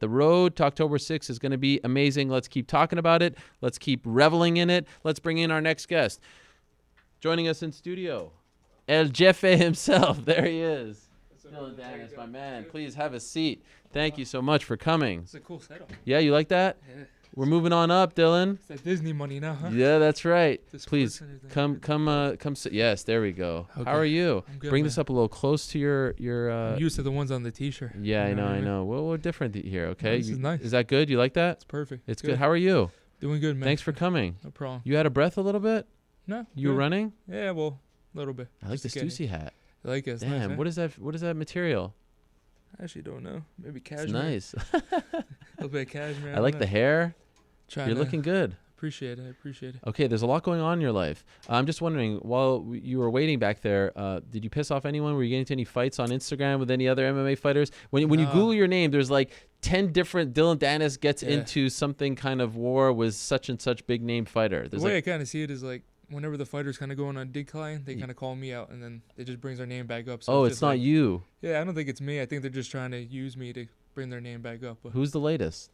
The road to October 6th is going to be amazing. Let's keep talking about it. Let's keep reveling in it. Let's bring in our next guest. Joining us in studio, El Jefe himself. There he is. Dillon Danis, my man. Please have a seat. Thank you so much for coming. It's a cool setup. Yeah, you like that? Yeah. We're moving on up, Dillon. It's that Disney money now, huh? Yeah, that's right. The Please come sit. Yes, there we go. Okay. How are you? I'm good, Bring man. this up a little close to your I'm used to the ones on the T-shirt. Yeah, You I what know. Well, we're different here, okay? This is nice. Is that good? You like that? It's perfect. It's good. How are you? Doing good, man. Thanks for coming. No problem. You out of breath a little bit? No. You were good. running? Yeah, well, a little bit. I like the Just getting it. Stussy hat. I like it. It's Damn, nice, eh? what is that material? I actually don't know. Maybe It's cashmere. nice. A little bit of cashmere. I like the hair. Trying You're to looking good. Appreciate it. I appreciate it. Okay, there's a lot going on in your life. I'm just wondering, while you were waiting back there, did you piss off anyone? Were you getting into any fights on Instagram with any other MMA fighters? When you Google your name, there's like 10 different Dillon Danis gets into something kind of war with such and such big name fighter. The way I kind of see it is like whenever the fighter's kind of going on a decline, they kind of call me out, and then it just brings their name back up. So it's not you. Yeah, I don't think it's me. I think they're just trying to use me to bring their name back up. But Who's the latest?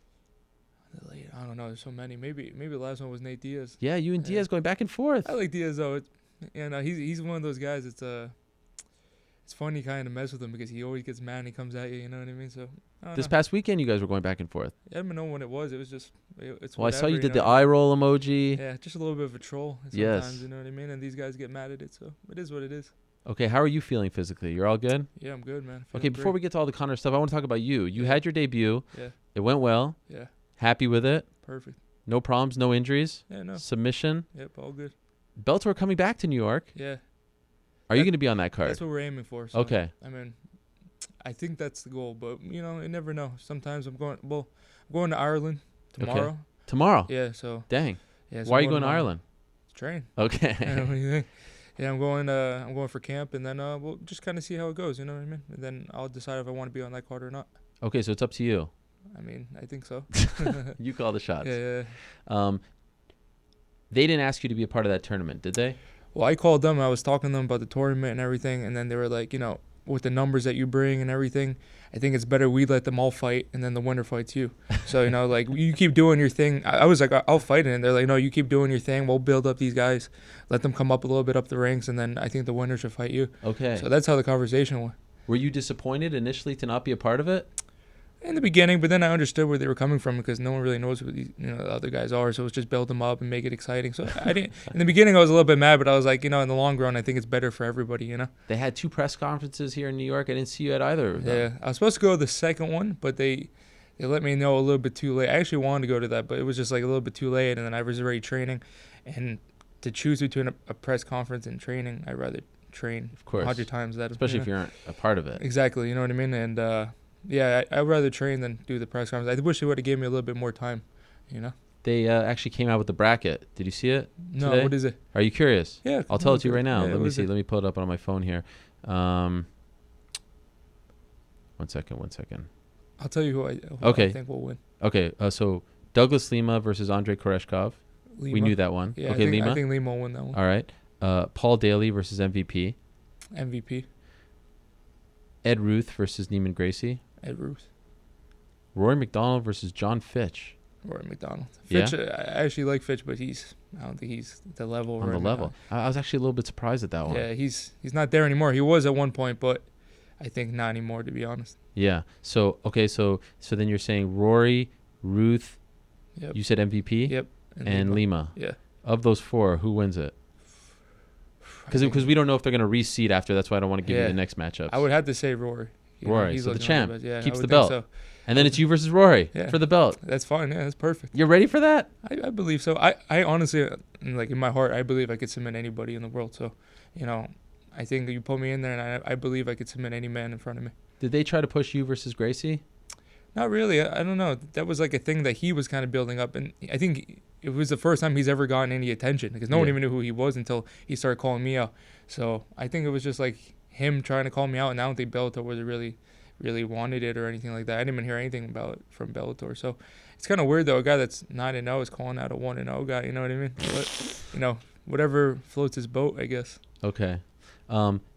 I don't know. There's so many. Maybe the last one was Nate Diaz. Yeah, you and Diaz going back and forth. I like Diaz though. He's one of those guys. It's funny kind of mess with him because he always gets mad and he comes at you. You know what I mean? So this past weekend, you guys were going back and forth. I don't know when it was. It was just it's. Well, whatever, I saw you did know? the eye roll emoji. Yeah, just a little bit of a troll sometimes. Yes. You know what I mean? And these guys get mad at it, so it is what it is. Okay, how are you feeling physically? You're all good? Yeah, I'm good, man. Okay, before we get to all the Conor stuff, I want to talk about you. You had your debut. Yeah. It went well. Yeah. Happy with it. Perfect. No problems, no injuries. Yeah, no. Submission. Yep, all good. Bellator coming back to New York. Yeah. Are you going to be on that card? That's what we're aiming for. So, Okay. I mean, I think that's the goal, but you never know. Sometimes I'm going to Ireland tomorrow. Okay. Tomorrow? Yeah, so. Dang. Yeah. So Why are you going to Ireland? Train. Okay. What do you think? Yeah, I'm going for camp, and then we'll just kind of see how it goes. You know what I mean? And then I'll decide if I want to be on that card or not. Okay, so it's up to you. I mean, I think so. You call the shots. Yeah. They didn't ask you to be a part of that tournament, did they? Well, I called them. I was talking to them about the tournament and everything, and then they were like, with the numbers that you bring and everything, I think it's better we let them all fight, and then the winner fights you. So, like, you keep doing your thing. I was like, I'll fight it. And they're like, no, you keep doing your thing. We'll build up these guys, let them come up a little bit up the ranks, and then I think the winner should fight you. Okay. So that's how the conversation went. Were you disappointed initially to not be a part of it? In the beginning, but then I understood where they were coming from because no one really knows who these, the other guys are. So it's just build them up and make it exciting. So I didn't. In the beginning, I was a little bit mad, but I was like, in the long run, I think it's better for everybody. They had 2 press conferences here in New York. I didn't see you at either of them. Yeah, I was supposed to go to the second one, but they let me know a little bit too late. I actually wanted to go to that, but it was just like a little bit too late, and then I was already training, and to choose between a press conference and training, I'd rather train, of course, 100 times that. Especially if you aren't a part of it. Exactly, you know what I mean, and. Yeah, I'd rather train than do the press conference. I wish they would have gave me a little bit more time, They actually came out with the bracket. Did you see it No, today? what is it? Are you curious? Yeah. I'll tell it to you right now. Yeah, Let me see. Let me pull it up on my phone here. 1 second. I'll tell you who I think will win. Okay, so Douglas Lima versus Andrei Koreshkov. Lima. We knew that one. Yeah, okay, Lima. I think Lima will win that one. All right. Paul Daly versus MVP. MVP. Ed Ruth versus Neiman Gracie. Ed Ruth. Rory Macdonald versus John Fitch. Rory Macdonald. Yeah? Fitch, I actually like Fitch, but I don't think he's the level. On the level. I was actually a little bit surprised at that one. Yeah, he's not there anymore. He was at one point, but I think not anymore, to be honest. Yeah. So then you're saying Rory, Ruth. Yep. You said MVP. Yep. And Lima. Yeah. Of those 4, who wins it? Because we don't know if they're going to reseed after. That's why I don't want to give you the next matchups. I would have to say Rory. Rory, so the champ keeps the think belt. so. And then it's you versus Rory for the belt. That's fine. Yeah, that's perfect. You're ready for that? I believe so. I honestly, like in my heart, I believe I could submit anybody in the world. So, I think you put me in there, and I believe I could submit any man in front of me. Did they try to push you versus Gracie? Not really. I don't know. That was like a thing that he was kind of building up, and I think it was the first time he's ever gotten any attention because no one even knew who he was until he started calling me out. So I think it was just like him trying to call me out, and I don't think Bellator was really wanted it or anything like that. I didn't even hear anything about it from Bellator. So it's kind of weird though. A guy that's 9-0 is calling out a 1-0 guy. You know what I mean? But whatever floats his boat, I guess. Okay.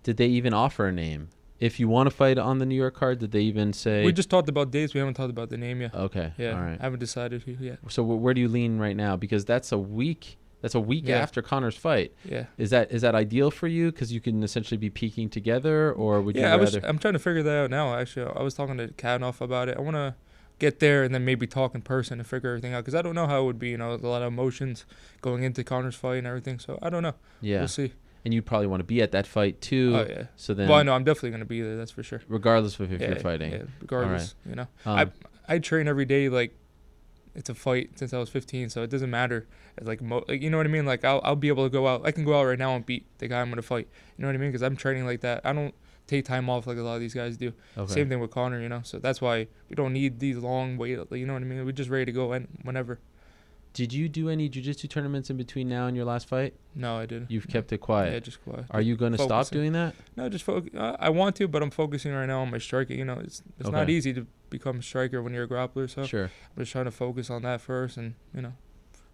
Did they even offer a name? If you want to fight on the New York card, did they even say? We just talked about dates. We haven't talked about the name yet. Okay. Yeah. All right. I haven't decided yet. So where do you lean right now? Because that's a week. That's a week after Conor's fight. Yeah. Is that ideal for you? Because you can essentially be peaking together, or would you rather? I'm trying to figure that out now. Actually, I was talking to Kavanaugh about it. I want to get there and then maybe talk in person and figure everything out, because I don't know how it would be. You know, a lot of emotions going into Conor's fight and everything. So I don't know. Yeah. We'll see. And you'd probably want to be at that fight too. Oh yeah. So then. Well, I know I'm definitely gonna be there. That's for sure. Regardless of if you're fighting. Yeah. Regardless, All you know, I train every day like it's a fight since I was 15, so it doesn't matter. Like you know what I mean? Like I'll be able to go out. I can go out right now and beat the guy I'm gonna fight. You know what I mean? Because I'm training like that. I don't take time off like a lot of these guys do. Okay. Same thing with Conor, you know. So that's why we don't need these long wait. You know what I mean? We're just ready to go whenever. Did you do any jiu-jitsu tournaments in between now and your last fight? No, I didn't. You've kept it quiet. Yeah, just quiet. Are you going to stop doing that? No, just focus. I want to, but I'm focusing right now on my striking. You know, it's not easy to become a striker when you're a grappler. So sure. I'm just trying to focus on that first, and you know,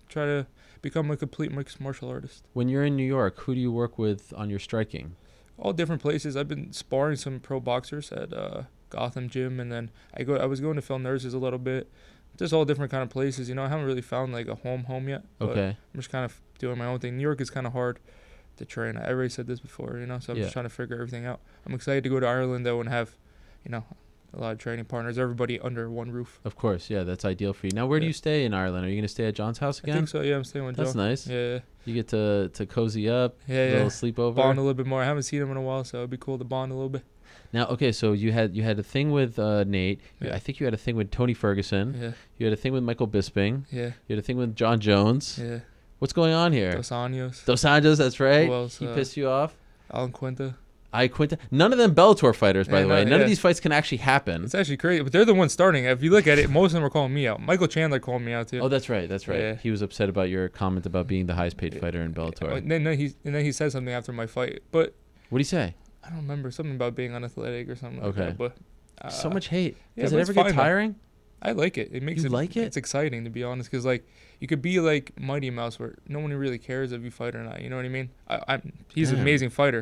try to become a complete mixed martial artist. When you're in New York, who do you work with on your striking? All different places. I've been sparring some pro boxers at Gotham Gym, and then I was going to Phil Nurse's a little bit. Just all different kind of places. You know, I haven't really found like a home yet. Okay. I'm just kind of doing my own thing. New York is kind of hard to train. I already said this before, you know, so I'm just trying to figure everything out. I'm excited to go to Ireland though and have, you know, a lot of training partners, everybody under one roof. Of course, yeah, that's ideal for you. Now, where do you stay in Ireland? Are you going to stay at John's house again? I think so, yeah, I'm staying with John. That's nice. Yeah. You get to cozy up, a little sleepover. Bond a little bit more. I haven't seen him in a while, so it'd be cool to bond a little bit. Now, okay, so you had a thing with Nate. Yeah. I think you had a thing with Tony Ferguson. Yeah. You had a thing with Michael Bisping. Yeah. You had a thing with John Jones. Yeah. What's going on here? Dos Anjos. Dos Anjos, that's right. Who else, He pissed you off? Alan Quinta. None of them Bellator fighters, by the way. None of these fights can actually happen. It's actually crazy, but they're the ones starting. If you look at it, most of them are calling me out. Michael Chandler called me out too. Oh, that's right. Yeah. He was upset about your comment about being the highest paid fighter in Bellator. And then he said something after my fight, but what did he say? I don't remember, something about being unathletic or something like that. But so much hate. Yeah, Does it ever get tiring? I like it. It makes you like it. It's exciting, to be honest, because like you could be like Mighty Mouse, where no one really cares if you fight or not. You know what I mean? He's an amazing fighter.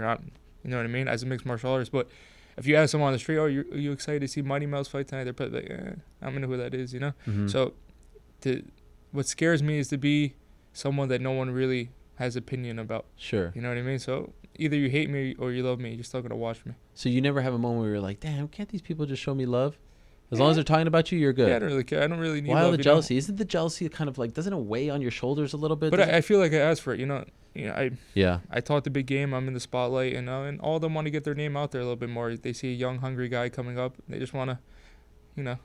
You know what I mean? As a mixed martial artist, but if you ask someone on the street, "Oh, are you excited to see Mighty Mouse fight tonight?" They're probably like, "I don't know who that is," you know. Mm-hmm. So, what scares me is to be someone that no one really has opinion about. Sure. You know what I mean? So either you hate me or you love me. You're still gonna watch me. So you never have a moment where you're like, "Damn, can't these people just show me love?" As long as they're talking about you, you're good. Yeah, I don't really care. I don't really need. Why all the jealousy? Isn't the jealousy kind of like, doesn't it weigh on your shoulders a little bit? But I feel like I asked for it. You know, I taught the big game. I'm in the spotlight, and all of them want to get their name out there a little bit more. They see a young, hungry guy coming up. They just want to, you know,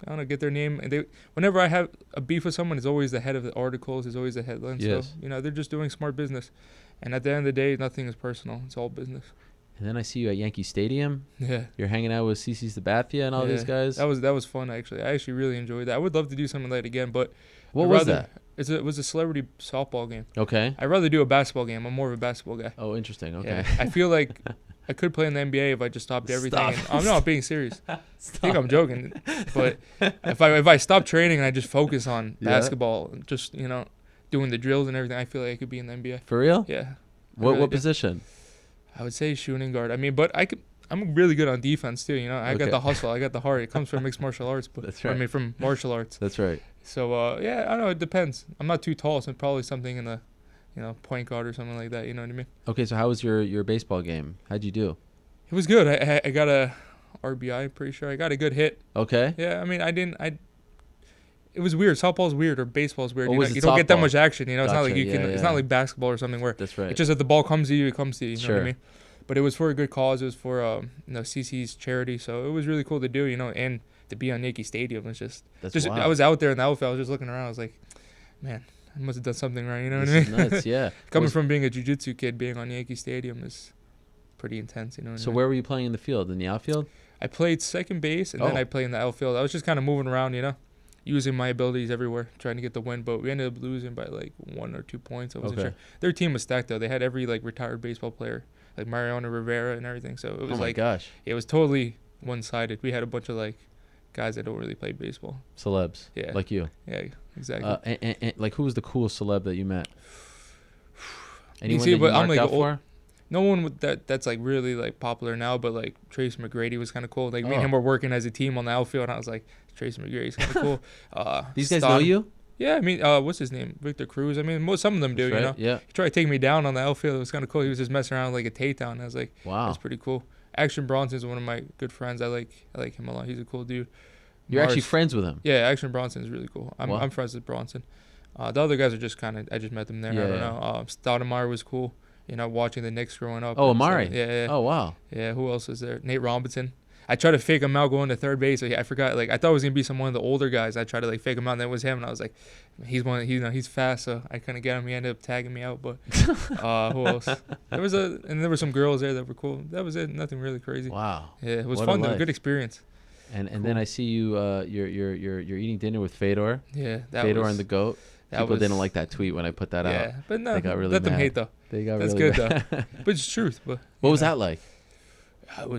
I want to get their name. And whenever I have a beef with someone, it's always the head of the articles. It's always the headline. Yes. So, you know, they're just doing smart business. And at the end of the day, nothing is personal. It's all business. And then I see you at Yankee Stadium. Yeah. You're hanging out with CC Sabathia and all these guys. That was fun, actually. I actually really enjoyed that. I would love to do something like that again, but what was that? It was a celebrity softball game. Okay. I'd rather do a basketball game. I'm more of a basketball guy. Oh, interesting. Okay. Yeah. I feel like I could play in the NBA if I just stopped everything. I'm not being serious. I think I'm joking. But if I stop training and I just focus on basketball, just, you know, doing the drills and everything, I feel like I could be in the NBA. For real? Yeah. What position? I would say shooting guard. I mean, but I'm really good on defense too. You know, I got the hustle. I got the heart. It comes from mixed martial arts. But that's right. I mean, from martial arts. That's right. So yeah, I don't know. It depends. I'm not too tall, so probably something in the, you know, point guard or something like that. You know what I mean? Okay, so how was your baseball game? How'd you do? It was good. I got a RBI. Pretty sure I got a good hit. Okay. Yeah, I mean, it was weird. Softball's weird or baseball's weird. You don't get softball? that much action. You know, it's not like you can. Yeah. It's not like basketball or something where. That's right. It's just that the ball comes to you, it comes to you. You know what I Sure. mean? But it was for a good cause. It was for CC's charity. So it was really cool to do. You know, and to be on Yankee Stadium. It's just wild. I was out there in the outfield. I was just looking around. I was like, man, I must have done something right. You know what I mean? Is nuts. Yeah. Coming from being a jiu-jitsu kid, being on Yankee Stadium is pretty intense. You know what I mean? Where were you playing in the field? In the outfield? I played second base, and then I played in the outfield. I was just kind of moving around, you know, using my abilities everywhere, trying to get the win. But we ended up losing by like 1 or 2 points. I wasn't sure. Their team was stacked though. They had every like retired baseball player, like Mariano Rivera and everything. So it was gosh, it was totally one-sided. We had a bunch of like guys that don't really play baseball. Celebs. Yeah. Like you. Yeah, exactly. And like, who was the coolest celeb that you met? Anyone that you marked out for? No one with that's like really like popular now, but like Tracy McGrady was kind of cool. Like me and him were working as a team on the outfield, and I was like, Tracy McGrady's kind of cool. These guys know you? Yeah, I mean, what's his name? Victor Cruz. I mean, some of them do, That's you right, know. yeah. He tried to take me down on the outfield. It was kind of cool. He was just messing around with, like a takedown. And I was like, Wow. that's pretty cool. Action Bronson's one of my good friends. I like him a lot. He's a cool dude. You're actually friends with him? Yeah, Action Bronson is really cool. I'm friends with Bronson. The other guys are just kind of, I just met them there. I don't know. Stoudemire was cool. You know, watching the Knicks growing up. Oh, Amari. Yeah. Oh, wow. Yeah, who else is there? Nate Robinson. I tried to fake him out going to third base. I forgot. Like, I thought it was gonna be one of the older guys. I tried to like fake him out, and then it was him. And I was like, he's fast, so I couldn't get him. He ended up tagging me out. But who else? There were some girls there that were cool. That was it. Nothing really crazy. Wow. Yeah, it was fun. Though. Good experience. And then I see you. You're eating dinner with Fedor. Yeah, Fedor and the goat. People didn't like that tweet when I put that out. Yeah, but no, they got really let mad. them hate though. They got That's really good mad. though. But it's truth. But what was that like? It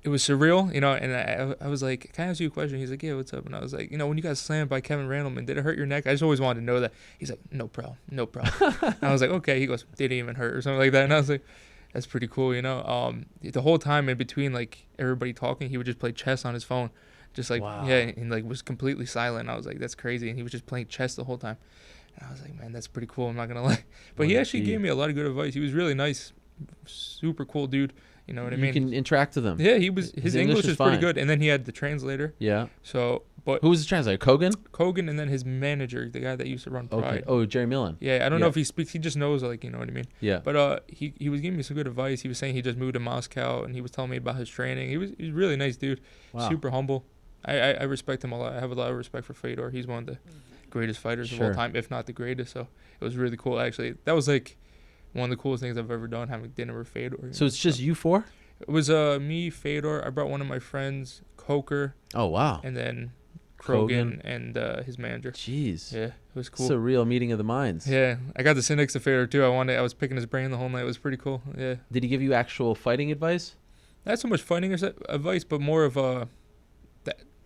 was surreal, you know. And I was like, "Can I ask you a question?" He's like, "Yeah, what's up?" And I was like, "You know, when you got slammed by Kevin Randleman, did it hurt your neck?" I just always wanted to know that. He's like, "No problem." And I was like, "Okay." He goes, "Didn't even hurt," or something like that. And I was like, "That's pretty cool," you know. The whole time in between, like everybody talking, he would just play chess on his phone. Just like, wow. Yeah, and like was completely silent. I was like, that's crazy. And he was just playing chess the whole time. And I was like, man, that's pretty cool. I'm not going to lie. But he actually gave me a lot of good advice. He was really nice. Super cool dude. You know what I mean? You can interact with him. Yeah, his English is pretty fine. good. And then he had the translator. Yeah. So, but who was the translator? Kogan, and then his manager, the guy that used to run Prix. Okay. Oh, Jerry Millen. Yeah, I don't know if he speaks. He just knows, like, you know what I mean? Yeah. But he was giving me some good advice. He was saying he just moved to Moscow, and he was telling me about his training. He was a really nice dude. Wow. Super humble. I respect him a lot. I have a lot of respect for Fedor. He's one of the greatest fighters of all time, if not the greatest. So it was really cool. Actually, that was like one of the coolest things I've ever done, having dinner with Fedor. So it's just you four? It was me, Fedor. I brought one of my friends, Coker. Oh, wow. And then Krogan and his manager. Jeez. Yeah, it was cool. It's a real meeting of the minds. Yeah, I got to sit next to Fedor too. I was picking his brain the whole night. It was pretty cool. Yeah. Did he give you actual fighting advice? Not so much fighting advice, but more of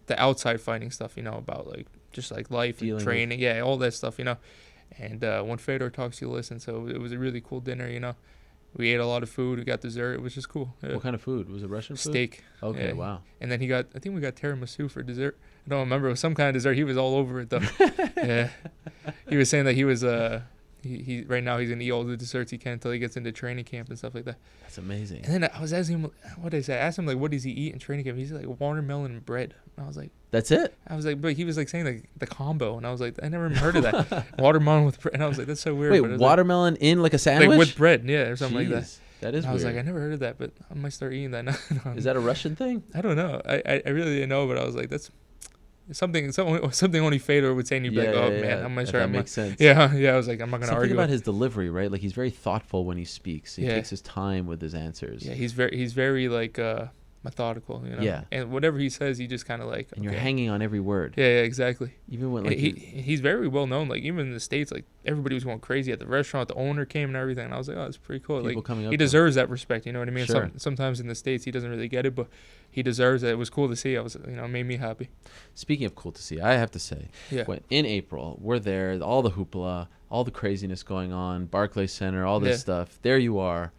the outside fighting stuff, you know, about like just like life and training, yeah, all that stuff, you know. And when Fedor talks, you listen. So it was a really cool dinner, you know. We ate a lot of food. We got dessert. It was just cool. Yeah. What kind of food? Was it Russian food? Steak. Okay, yeah. Wow. And then I think we got tiramisu for dessert. I don't remember. It was some kind of dessert. He was all over it though. Yeah. He was saying that he was he right now he's gonna eat all the desserts he can until he gets into training camp and stuff like that. That's amazing. And then I was asking him, what did I say? I asked him like, what does he eat in training camp? He's like watermelon and bread. And I was like, that's it? I was like, but he was like saying like the combo, and I was like, I never even heard of that. Watermelon with bread. And I was like, that's so weird. Wait, watermelon like, in like a sandwich? Like with bread, yeah, or something like that. That is weird. I was like, I never heard of that, but I might start eating that now. Is that a Russian thing? I don't know. I really didn't know, but I was like, that's something only Fedor would say, and you'd be like, oh man, I'm gonna start. That makes sense. Yeah. I was like, I'm not gonna argue. Something about his delivery, right? Like he's very thoughtful when he speaks. He takes his time with his answers. Yeah, he's very like methodical, you know. Yeah. And whatever he says, he just kind of like. And you're hanging on every word. Yeah, exactly. Even when like he's very well known. Like even in the States, like everybody was going crazy at the restaurant. The owner came and everything. And I was like, oh, that's pretty cool. People like coming up he deserves that respect. You know what I mean? Sure. Sometimes in the States he doesn't really get it, but he deserves it. It was cool to see. It made me happy. Speaking of cool to see, I have to say, in April we're there, all the hoopla, all the craziness going on, Barclays Center, all this stuff. There you are,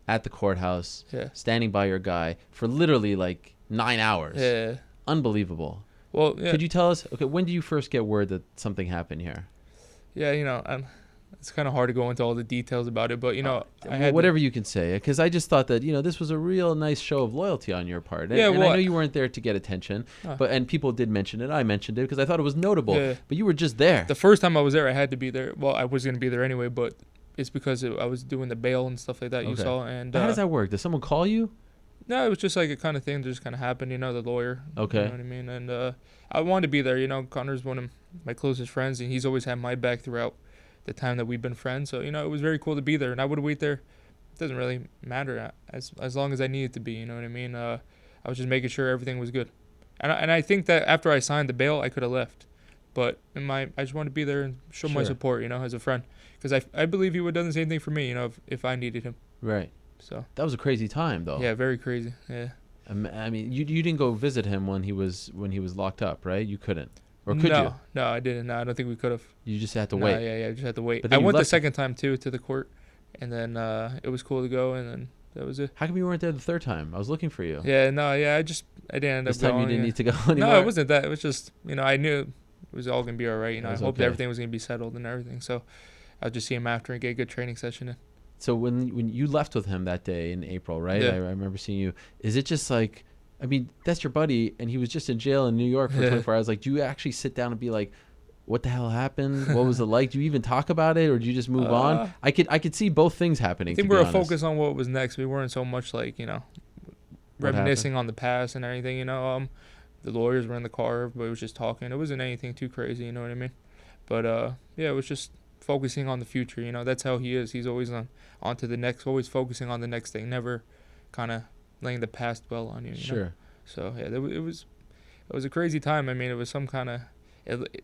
at the courthouse, standing by your guy for literally like 9 hours. Yeah. Unbelievable. Well, could you tell us? Okay, when did you first get word that something happened here? Yeah, it's kind of hard to go into all the details about it, but whatever you can say, because I just thought that this was a real nice show of loyalty on your part. And, yeah, and I know you weren't there to get attention, and people did mention it. I mentioned it because I thought it was notable. Yeah. But you were just there. The first time I was there, I had to be there. Well, I was going to be there anyway, but it's because I was doing the bail and stuff like that. You saw, and how does that work? Does someone call you? No, it was just like a kind of thing that just kind of happened, the lawyer. Okay. You know what I mean? And I wanted to be there. Connor's one of my closest friends, and he's always had my back throughout the time that we've been friends. So, it was very cool to be there. And I would wait there. It doesn't really matter as long as I needed to be, you know what I mean? I was just making sure everything was good. And I think that after I signed the bail, I could have left. But I just wanted to be there and show my support, as a friend. Because I believe he would have done the same thing for me, if I needed him. Right. So that was a crazy time, though. Yeah, very crazy. Yeah. I mean, you didn't go visit him when he was locked up, right? You couldn't, or could you? No, I didn't. No, I don't think we could have. You just had to wait. Yeah, I just had to wait. But I went the second time too to the court, and then it was cool to go, and then that was it. How come you weren't there the third time? I was looking for you. Yeah, no, yeah, I didn't end up This time going. you didn't Yeah. need to go anymore? No, it wasn't that. It was just, I knew it was all gonna be all right. It I was hoped okay. everything was gonna be settled and everything. So I'll just see him after and get a good training session in. So when you left with him that day in April, right? Yeah. I remember seeing you. Is it just like, I mean, that's your buddy, and he was just in jail in New York for 24 hours. Like, do you actually sit down and be like, what the hell happened? What was it like? Do you even talk about it, or do you just move on? I could see both things happening. I think we were focused on what was next. We weren't so much like, reminiscing on the past and everything, The lawyers were in the car, but it was just talking. It wasn't anything too crazy, you know what I mean? But, yeah, it was just focusing on the future, That's how he is. He's always on to the next, always focusing on the next thing, never kind of letting the past dwell on you, Sure. So, yeah, it was a crazy time. I mean, it was some kind of...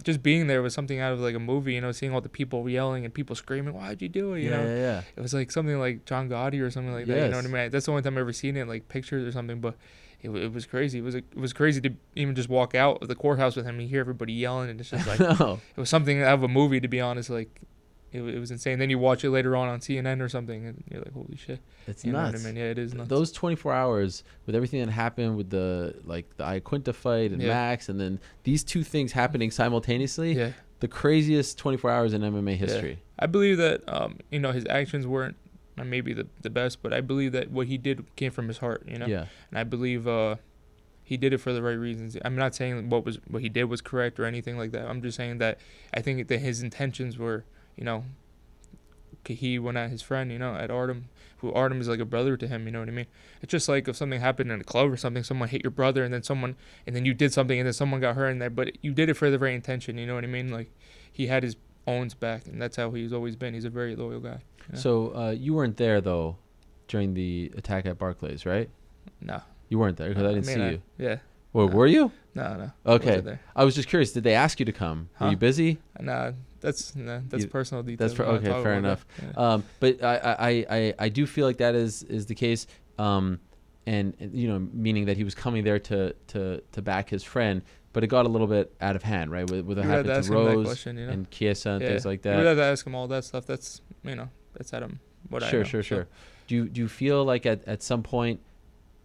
just being there was something out of like a movie, seeing all the people yelling and people screaming, "Why'd you do it?" Yeah. It was like something like John Gotti or something like that. Yes. You know what I mean? That's the only time I've ever seen it, like pictures or something. But it was crazy. It was crazy to even just walk out of the courthouse with him and hear everybody yelling, and it's just like No. it was something out of a movie, to be honest. Like it was insane. Then you watch it later on CNN or something, and you're like, "Holy shit!" It's you nuts. Know what I mean? Yeah, it is nuts. Those 24 hours with everything that happened with the Iaquinta fight and Max, and then these two things happening simultaneously. Yeah. The craziest 24 hours in MMA history. Yeah. I believe that his actions weren't maybe the best, but I believe that what he did came from his heart, Yeah. And I believe he did it for the right reasons. I'm not saying what he did was correct or anything like that. I'm just saying that I think that his intentions were, he went at his friend, at Artem, who Artem is like a brother to him, you know what I mean? It's just like if something happened in a club or something, someone hit your brother and then you did something and then someone got hurt in there, but you did it for the right intention, you know what I mean? Like he had his owns back, and that's how he's always been. He's a very loyal guy. So you weren't there though during the attack at Barclays, right? No. You weren't there because I didn't see you. Yeah. Well, were you? No. Okay. I was just curious. Did they ask you to come? Were you busy? Nah, that's personal details. That's okay. Fair enough. Yeah. But I do feel like that is the case. And meaning that he was coming there to back his friend, but it got a little bit out of hand, right? With what happened to Rose and Chiesa and things like that. You have to ask him all that stuff. That's that's at him. What I know. Sure. Do you feel like at some point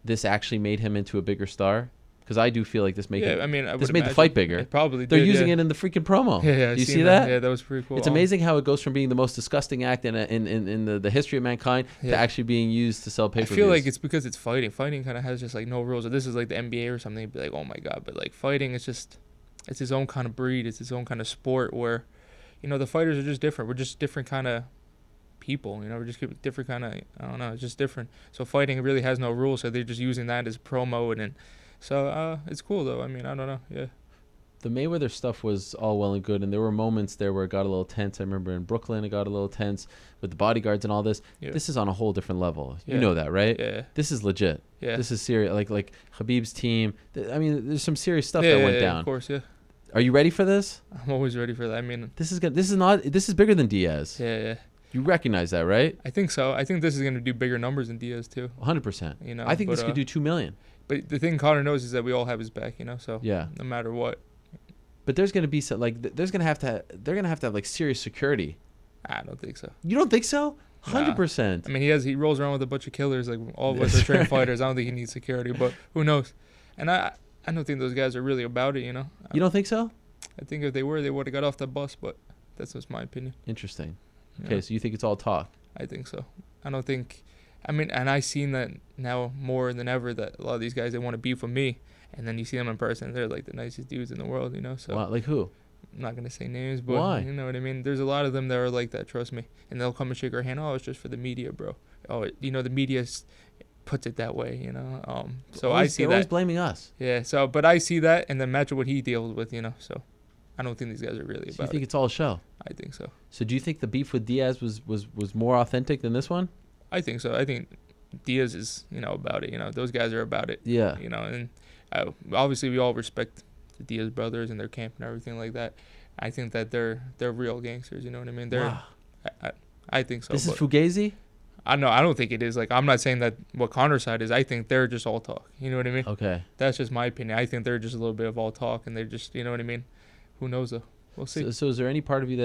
this actually made him into a bigger star? Because I do feel like this made this made the fight bigger. It probably They're did, using it in the freaking promo. Yeah. Do you see that? Yeah, that was pretty cool. It's amazing how it goes from being the most disgusting act in the history of mankind to actually being used to sell pay-per-views. I feel like it's because it's fighting. Fighting kind of has just like no rules. This is like the NBA or something. You'd be like, oh my god. But like fighting, it's its own kind of breed. It's its own kind of sport where, the fighters are just different. We're just different kind of people. We're just different kind of. I don't know. It's just different. So fighting really has no rules. So they're just using that as promo and. So it's cool though. I mean, I don't know. Yeah. The Mayweather stuff was all well and good, and there were moments there where it got a little tense. I remember in Brooklyn it got a little tense with the bodyguards and all this. Yeah. This is on a whole different level. Yeah. You know that, right? Yeah. This is legit. Yeah. This is serious. Like Khabib's team. I mean, there's some serious stuff that went down. Of course, yeah. Are you ready for this? I'm always ready for that. I mean, this is good. This is bigger than Diaz. Yeah. You recognize that, right? I think so. I think this is going to do bigger numbers than Diaz too. 100%. I think this could do 2 million. But the thing Conor knows is that we all have his back, So yeah, no matter what. But there's gonna be some they're gonna have to have like serious security. I don't think so. You don't think so? 100%. I mean, he rolls around with a bunch of killers. Like all of us are trained fighters. I don't think he needs security, but who knows? And I don't think those guys are really about it. You don't think so? I think if they were, they would have got off the bus. But that's just my opinion. Interesting. Okay, so you think it's all talk? I think so. I don't think. I mean, and I've seen that now more than ever that a lot of these guys, they want to beef with me, and then you see them in person, they're like the nicest dudes in the world, So wow, like who? I'm not gonna say names, but why? You know what I mean. There's a lot of them that are like that. Trust me, and they'll come and shake our hand. Oh, it's just for the media, bro. Oh, the media puts it that way, So I see that. They're always blaming us. Yeah. So, but I see that, and then match what he deals with, So I don't think these guys are really about it. You think it's all a show? I think so. So do you think the beef with Diaz was more authentic than this one? I think so. I think Diaz is, about it. Those guys are about it. Yeah. And obviously we all respect the Diaz brothers and their camp and everything like that. I think that they're real gangsters. You know what I mean? Wow. I think so. This is Fugazi? I don't think it is. Like, I'm not saying that what Conor's side is. I think they're just all talk. You know what I mean? Okay. That's just my opinion. I think they're just a little bit of all talk, and they're just, you know what I mean? Who knows though? We'll see. So is there any part of you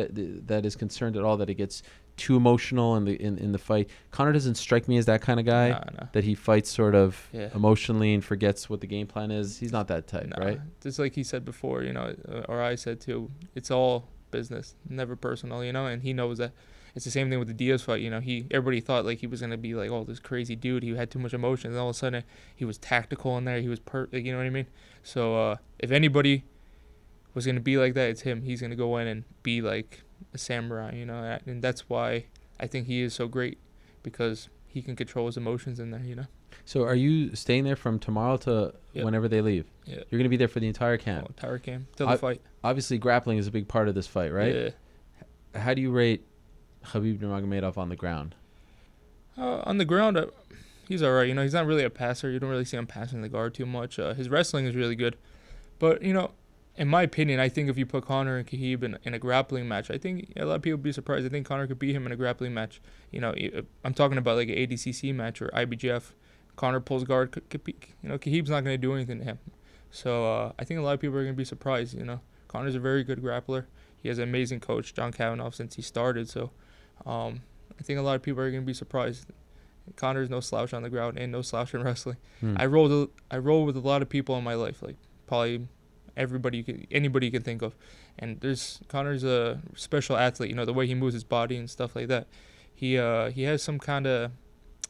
that is concerned at all that it gets too emotional in the fight. Conor doesn't strike me as that kind of guy. Nah. That he fights sort of emotionally and forgets what the game plan is. He's not that type, right? Just like he said before, or I said too, it's all business, never personal, and he knows that. It's the same thing with the Diaz fight, everybody thought like he was gonna be like, oh, this crazy dude, he had too much emotion, and all of a sudden he was tactical in there, he was you know what I mean? So if anybody was gonna be like that, it's him. He's gonna go in and be like a samurai, and that's why I think he is so great, because he can control his emotions in there, So are you staying there from tomorrow to whenever they leave? Yeah. You're going to be there for the entire camp? Entire camp, till the fight. Obviously, grappling is a big part of this fight, right? Yeah. How do you rate Khabib Nurmagomedov on the ground? On the ground, he's all right. He's not really a passer. You don't really see him passing the guard too much. His wrestling is really good. But, in my opinion, I think if you put Conor and Khabib in a grappling match, I think a lot of people would be surprised. I think Conor could beat him in a grappling match. I'm talking about like an ADCC match or IBJF. Conor pulls guard. Khabib's not going to do anything to him. So I think a lot of people are going to be surprised. Conor's a very good grappler. He has an amazing coach, John Kavanaugh, since he started. So I think a lot of people are going to be surprised. Conor's no slouch on the ground and no slouch in wrestling. I roll with a lot of people in my life, like probably anybody you can think of. And Conor's a special athlete. The way he moves his body and stuff like that. He has some kind of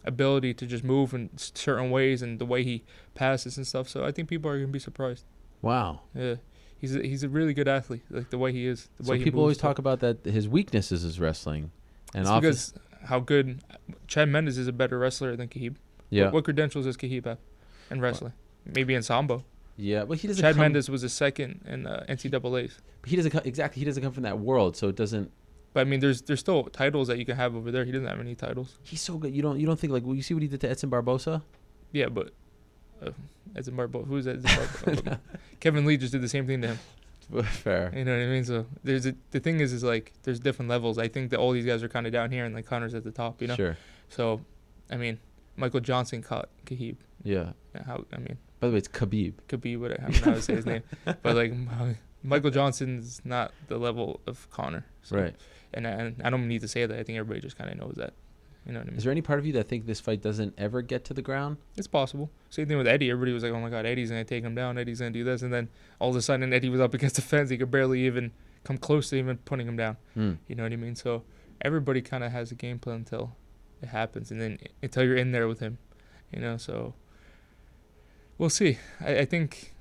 ability to just move in certain ways, and the way he passes and stuff. So I think people are going to be surprised. Wow. Yeah. He's a really good athlete, like the way he is. So people always talk about that his weakness is his wrestling. And it's because how good Chad Mendes is a better wrestler than Khabib. Yeah. What credentials does Khabib have in wrestling? Maybe in Sambo. Yeah, but he doesn't. Chad Mendes was a second in NCAA's. But he doesn't come from that world, so it doesn't. But I mean, there's still titles that you can have over there. He doesn't have any titles. He's so good. You don't think like, well, you see what he did to Edson Barbosa? Yeah, but Edson Barbosa. Who's Edson Barbosa? Kevin Lee just did the same thing to him. Fair. You know what I mean? So the thing is like there's different levels. I think that all these guys are kind of down here, and like Conor's at the top. Sure. So, I mean, Michael Johnson caught Khabib. Yeah. By the way, it's Khabib. Khabib, I don't know how to say his name, but like Michael Johnson's not the level of Conor. So, right. And I don't need to say that. I think everybody just kind of knows that. You know what I mean? Is there any part of you that think this fight doesn't ever get to the ground? It's possible. Same thing with Eddie. Everybody was like, oh my God, Eddie's going to take him down. Eddie's going to do this. And then all of a sudden Eddie was up against the fence. He could barely even come close to even putting him down. You know what I mean? So everybody kind of has a game plan until it happens. And then until you're in there with him, so we'll see. I think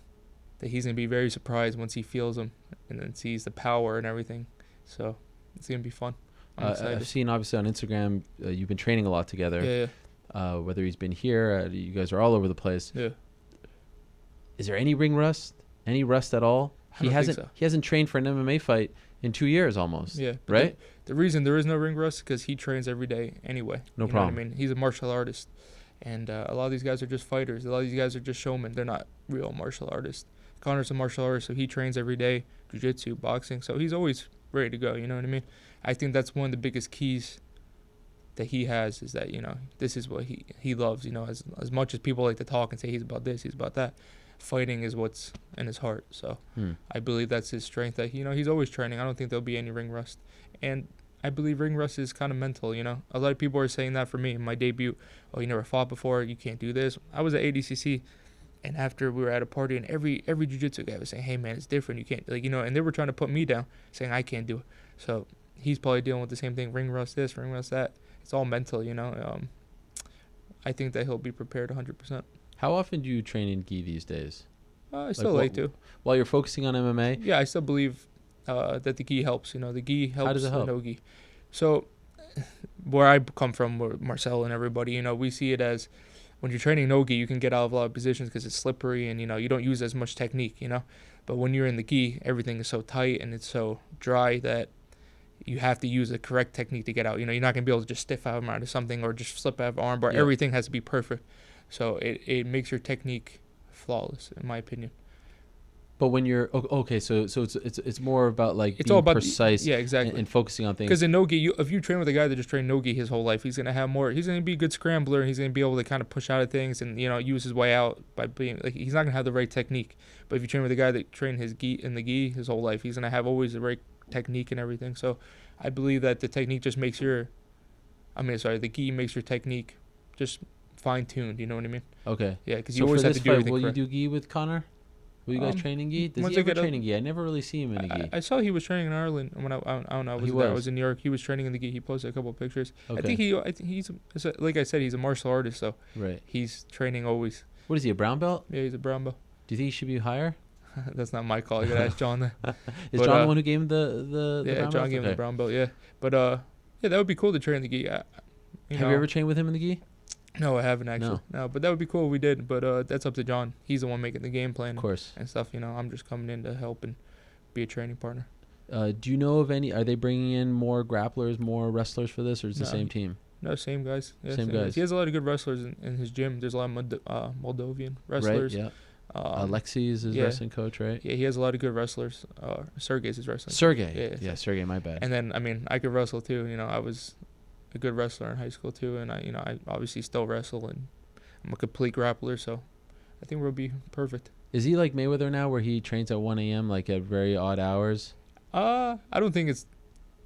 that he's going to be very surprised once he feels him and then sees the power and everything. So it's going to be fun. I've seen obviously on Instagram you've been training a lot together. Yeah. Whether he's been here, you guys are all over the place. Yeah. Is there any ring rust? Any rust at all? He hasn't trained for an MMA fight in 2 years almost. Yeah. Right. The reason there is no ring rust because he trains every day anyway. No problem. What I mean, he's a martial artist, and a lot of these guys are just fighters. A lot of these guys are just showmen. They're not real martial artists. Conor's a martial artist, so he trains every day, jiu-jitsu, boxing. So he's always ready to go. You know what I mean? I think that's one of the biggest keys that he has is that, this is what he loves, as much as people like to talk and say he's about this, he's about that. Fighting is what's in his heart. So I believe that's his strength that, he's always training. I don't think there'll be any ring rust. And I believe ring rust is kind of mental, A lot of people are saying that for me in my debut. Oh, you never fought before. You can't do this. I was at ADCC. And after we were at a party and every jiu-jitsu guy was saying, hey, man, it's different. You can't, and they were trying to put me down saying I can't do it. So he's probably dealing with the same thing, ring rust this, ring rust that. It's all mental, I think that he'll be prepared 100%. How often do you train in gi these days? I still like to. While you're focusing on MMA? Yeah, I still believe that the gi helps. The gi helps. How does it help? The no gi. So where I come from, where Marcelo and everybody, we see it as when you're training no gi, you can get out of a lot of positions because it's slippery and, you don't use as much technique, But when you're in the gi, everything is so tight and it's so dry that you have to use the correct technique to get out. You're not going to be able to just stiff arm out of something or just flip out of arm bar. Yeah. Everything has to be perfect. So it makes your technique flawless, in my opinion. But when you're okay, so it's more about like It's being all about precise, exactly, and focusing on things. Because in no-gi, if you train with a guy that just trained no-gi his whole life, he's gonna have more. He's gonna be a good scrambler. He's gonna be able to kind of push out of things and use his way out by being like he's not gonna have the right technique. But if you train with a guy that trained his gi in the gi his whole life, he's gonna have always the right technique and everything. So I believe that the technique just makes the gi makes your technique just fine-tuned. You know what I mean? Okay. Yeah, because So you always for have this to do fight, everything will correct. you do gi with Connor? Will you guys train in gi? Does once he I ever get train in gi? I never really see him in a gi. I saw he was training in Ireland when I don't know. I was in New York. He was training in the gi. He posted a couple of pictures. Okay. I think he's like I said, he's a martial artist, so Right. he's training always. What is he, a brown belt? Yeah, he's a brown belt. Do you think he should be higher? That's not my call. You gotta ask John there. Is But, John the one who gave him the Yeah, brown John belt? gave him Okay. the brown belt. Yeah, but yeah, that would be cool to train the gi. Have you ever trained with him in the gi? No, I haven't actually. No, but that would be cool if we did. But that's up to John. He's the one making the game plan. Of course. And stuff. I'm just coming in to help and be a training partner. Do you know of any? Are they bringing in more grapplers, more wrestlers for this, or is it the same team? No, same guys. Yeah, Same guys. He has a lot of good wrestlers in his gym. There's a lot of Moldovan wrestlers. Right. Yeah. Alexei is his wrestling coach, right? Yeah, he has a lot of good wrestlers. Sergey's his wrestling. Sergey. Yeah, Sergey. My bad. And then I could wrestle too. I was a good wrestler in high school too, and I obviously still wrestle, and I'm a complete grappler. So I think we'll be perfect. Is he like Mayweather now, where he trains at 1 a.m. like at very odd hours? I don't think it's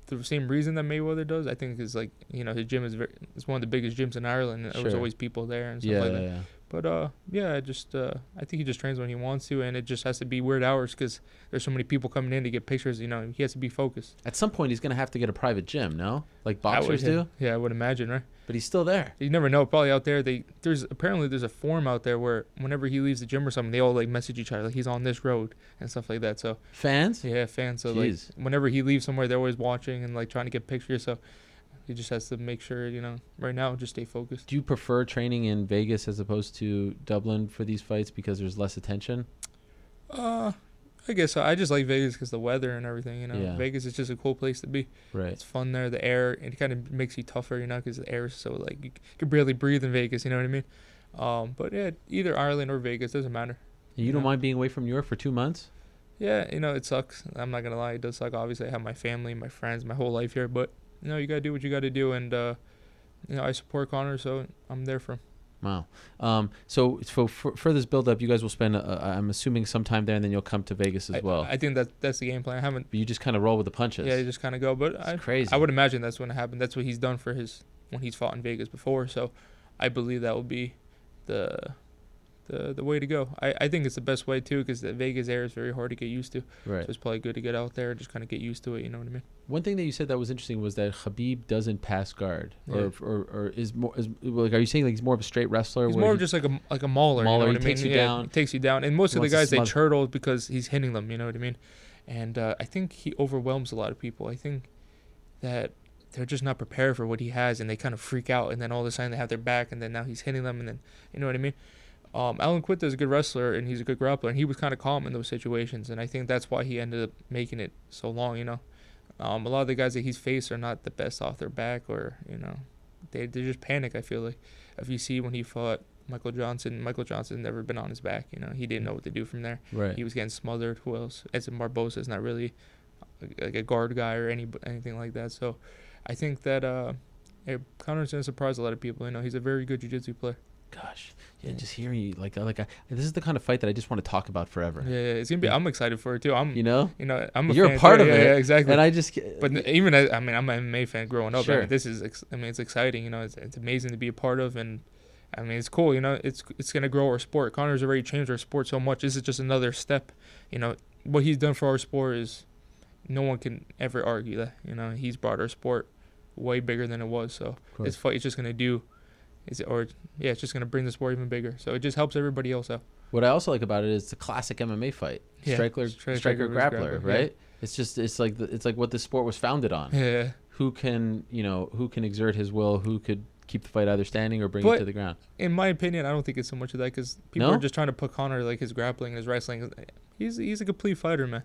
the same reason that Mayweather does. I think it's like his gym is it's one of the biggest gyms in Ireland, and there's always people there and stuff like that. Yeah. But I think he just trains when he wants to, and it just has to be weird hours because there's so many people coming in to get pictures. He has to be focused. At some point, he's gonna have to get a private gym, no? Like boxers do. Yeah, I would imagine, right? But he's still there. You never know. Probably out there, there's a forum out there where whenever he leaves the gym or something, they all like message each other like he's on this road and stuff like that. So Fans? yeah, fans. So Jeez. like whenever he leaves somewhere, they're always watching and like trying to get pictures. So he just has to make sure right now just stay focused. Do you prefer training in Vegas as opposed to Dublin for these fights because there's less attention? I guess so. I just like Vegas because the weather and everything. Yeah. Vegas is just a cool place to be. Right. It's fun there. The air, it kind of makes you tougher, because the air is so like you can barely breathe in Vegas. You know what I mean? But yeah, either Ireland or Vegas doesn't matter. And you don't mind being away from New York for 2 months? Yeah, it sucks. I'm not gonna lie, it does suck. Obviously, I have my family, my friends, my whole life here, but you gotta do what you gotta do, and I support Conor, so I'm there for him. Wow. So for this build up, you guys will spend, I'm assuming, some time there, and then you'll come to Vegas as well. I think that's the game plan. I haven't. But you just kind of roll with the punches. Yeah, you just kind of go. But it's crazy. I would imagine that's going to happen. That's what he's done for when he's fought in Vegas before. So I believe that will be the way to go. I think it's the best way too, because the Vegas air is very hard to get used to. Right. So it's probably good to get out there and just kind of get used to it. You know what I mean? One thing that you said that was interesting was that Khabib doesn't pass guard, Yeah. or is more like. Are you saying like he's more of a straight wrestler? He's where more of just like a mauler. You know what I mean? Takes you down. He takes you down. And most He of the wants to guys, they smother. turtle because he's hitting them. You know what I mean? And I think he overwhelms a lot of people. I think that they're just not prepared for what he has, and they kind of freak out. And then all of a sudden they have their back, and then now he's hitting them, and then you know what I mean? Alan Quinta is a good wrestler, and he's a good grappler, and he was kind of calm in those situations, and I think that's why he ended up making it so long. A lot of the guys that he's faced are not the best off their back, or they just panic. I feel like if you see when he fought Michael Johnson never been on his back. He didn't know what to do from there. Right. He was getting smothered. Who else? Edson Barbosa is not really like a guard guy or anything like that. So I think that Conor's gonna surprise a lot of people. He's a very good jiu-jitsu player. Gosh, yeah, just hearing you this is the kind of fight that I just want to talk about forever. Yeah, it's gonna be. I'm excited for it too. I'm a you're fan a part too. of it. Yeah, exactly. And I just, but even I'm an MMA fan growing up. Sure. This is, it's exciting. It's amazing to be a part of, and it's cool. It's gonna grow our sport. Conor's already changed our sport so much. This is just another step. What he's done for our sport is, no one can ever argue that. He's brought our sport way bigger than it was. So this fight is just gonna do. It's just going to bring the sport even bigger. So it just helps everybody else out. What I also like about it is the classic MMA fight. Yeah. Striker grappler, right? Yeah. It's like what this sport was founded on. Yeah. Who can exert his will, who could keep the fight either standing or bring it to the ground. In my opinion, I don't think it's so much of that, because people are just trying to put Conor, like, his grappling and his wrestling. He's a complete fighter, man.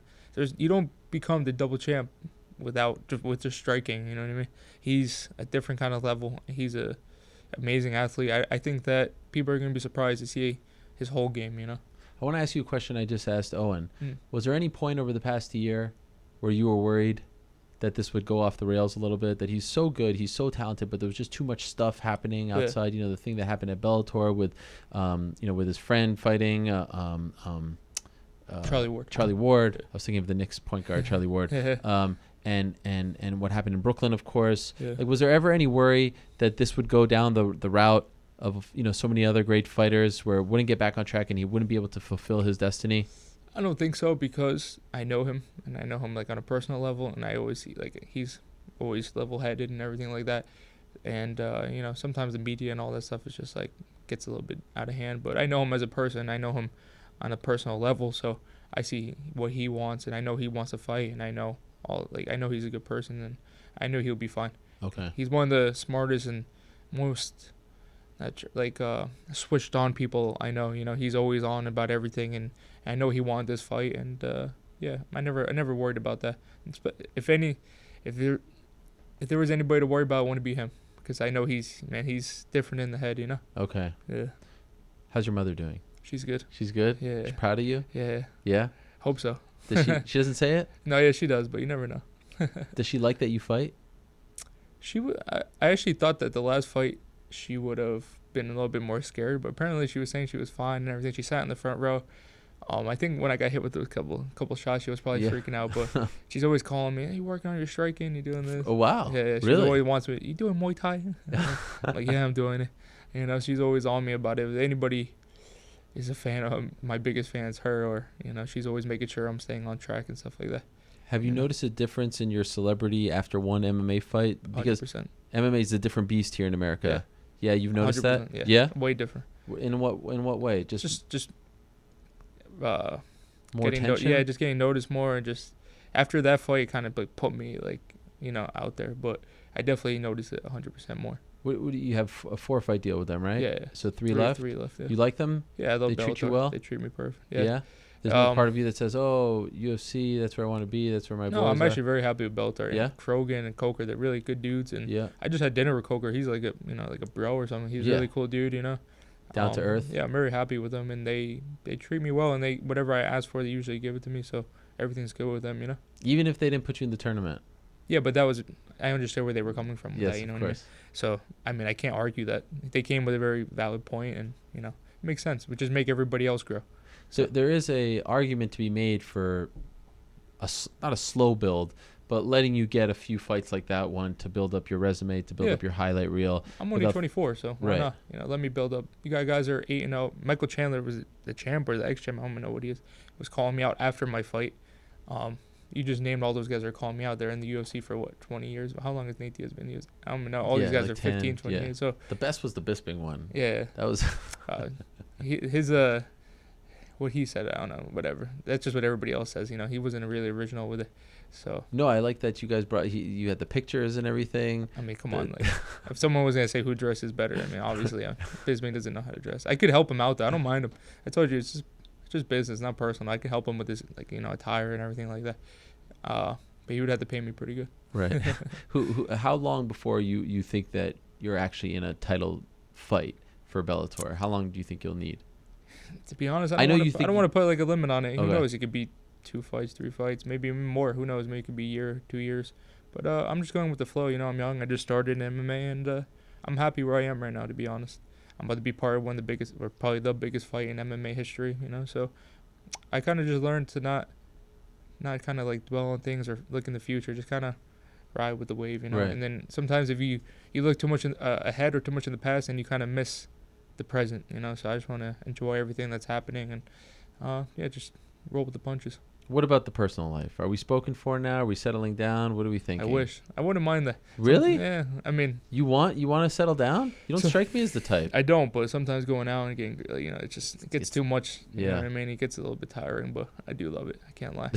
You don't become the double champ with just striking, you know what I mean? He's a different kind of level. He's a amazing athlete. I think that people are going to be surprised to see his whole game, I want to ask you a question I just asked Owen. Mm. Was there any point over the past year where you were worried that this would go off the rails a little bit, that he's so good, he's so talented, but there was just too much stuff happening outside, the thing that happened at Bellator with, with his friend fighting, Charlie Ward. I was thinking of the Knicks point guard, Charlie Ward. And what happened in Brooklyn, of course. Yeah. Like, was there ever any worry that this would go down the route of, so many other great fighters where it wouldn't get back on track and he wouldn't be able to fulfill his destiny? I don't think so, because I know him, and I know him like on a personal level, and I always see like he's always level-headed and everything like that. And sometimes the media and all that stuff is just like gets a little bit out of hand. But I know him as a person. I know him on a personal level, so I see what he wants, and I know he wants to fight, and I know he's a good person, and I know he'll be fine. Okay. He's one of the smartest and most switched on people I know. He's always on about everything, and I know he wanted this fight, and I never worried about that. If there was anybody to worry about, it wouldn't be him, because I know he's different in the head. Okay. Yeah. How's your mother doing? She's good. She's good? Yeah. She's proud of you? Yeah. Yeah? Hope so. Does she doesn't say it? No, yeah, she does, but you never know. Does she like that you fight? I actually thought that the last fight she would have been a little bit more scared, but apparently she was saying she was fine and everything. She sat in the front row. I think when I got hit with those couple shots, she was probably freaking out, but she's always calling me, "Hey, you working on your striking? You doing this?" Oh, wow. Yeah, she really? always wants me, "You doing Muay Thai?" I'm like, "Yeah, I'm doing it." She's always on me about it. If anybody is a fan of my biggest fan is her, or she's always making sure I'm staying on track and stuff like that. Have you noticed a difference in your celebrity after one MMA fight? Because 100%. MMA is a different beast here in America. Yeah, you've noticed that? Yeah. Way different. In what way? Just more getting attention? just getting noticed more, and just after that fight, it kind of like put me out there. But I definitely noticed it 100% more. What do you have a 4-fight deal with them, right? Yeah. So three left. Yeah. You like them? Yeah, I love They Bellator. treat you well? They treat me perfect. Yeah. There's no part of you that says, "Oh, UFC, that's where I want to be. That's where my boys are." No, I'm actually very happy with Bellator. Yeah. Krogan and Coker, they're really good dudes, and Yeah. I just had dinner with Coker. He's like a bro or something. He's a really cool dude. Down to earth. Yeah, I'm very happy with them, and they treat me well, and whatever I ask for, they usually give it to me. So everything's good with them. Even if they didn't put you in the tournament. Yeah, but I understand where they were coming from with Yes, that, of what I mean? course. So, I can't argue that. They came with a very valid point, and, it makes sense. We just make everybody else grow. So there is a argument to be made for not a slow build, but letting you get a few fights like that one to build up your resume, to build up your highlight reel. I'm only 24, so why Right. not? Let me build up. You guys are 8-0. Michael Chandler was the champ or the ex-champ, I don't even know what he is, was calling me out after my fight. You just named all those guys that are calling me out. They're in the UFC for, 20 years? How long has Nate Diaz been? I don't know. All these guys like are 15, 20 years. So the best was the Bisping one. yeah. That was His what he said, I don't know, whatever. That's just what everybody else says. He wasn't really original with it. So No, I like that you guys you had the pictures and everything. Come on, if someone was gonna say who dresses better, obviously Bisping doesn't know how to dress. I could help him out though. I don't mind him. I told you it's just business, not personal. I could help him with this, attire and everything like that. But he would have to pay me pretty good. Right. How long before you think that you're actually in a title fight for Bellator? How long do you think you'll need? To be honest, I don't want to put like a limit on it. Who Okay. knows? It could be 2 fights, 3 fights, maybe even more. Who knows? Maybe it could be a year, 2 years. But I'm just going with the flow. I'm young. I just started in MMA, and I'm happy where I am right now, to be honest. I'm about to be part of one of the biggest, or probably the biggest fight in MMA history, So I kind of just learned to not kind of like dwell on things or look in the future, just kind of ride with the wave, Right. And then sometimes if you look too much ahead or too much in the past, and you kind of miss the present, So I just want to enjoy everything that's happening, and just roll with the punches. What about the personal life? Are we spoken for now? Are we settling down? What are we thinking? I wish. I wouldn't mind that. Really? Yeah. You want to settle down? You don't strike me as the type. I don't, but sometimes going out and getting, it gets too much. You know Yeah. what I mean? It gets a little bit tiring, but I do love it. I can't lie.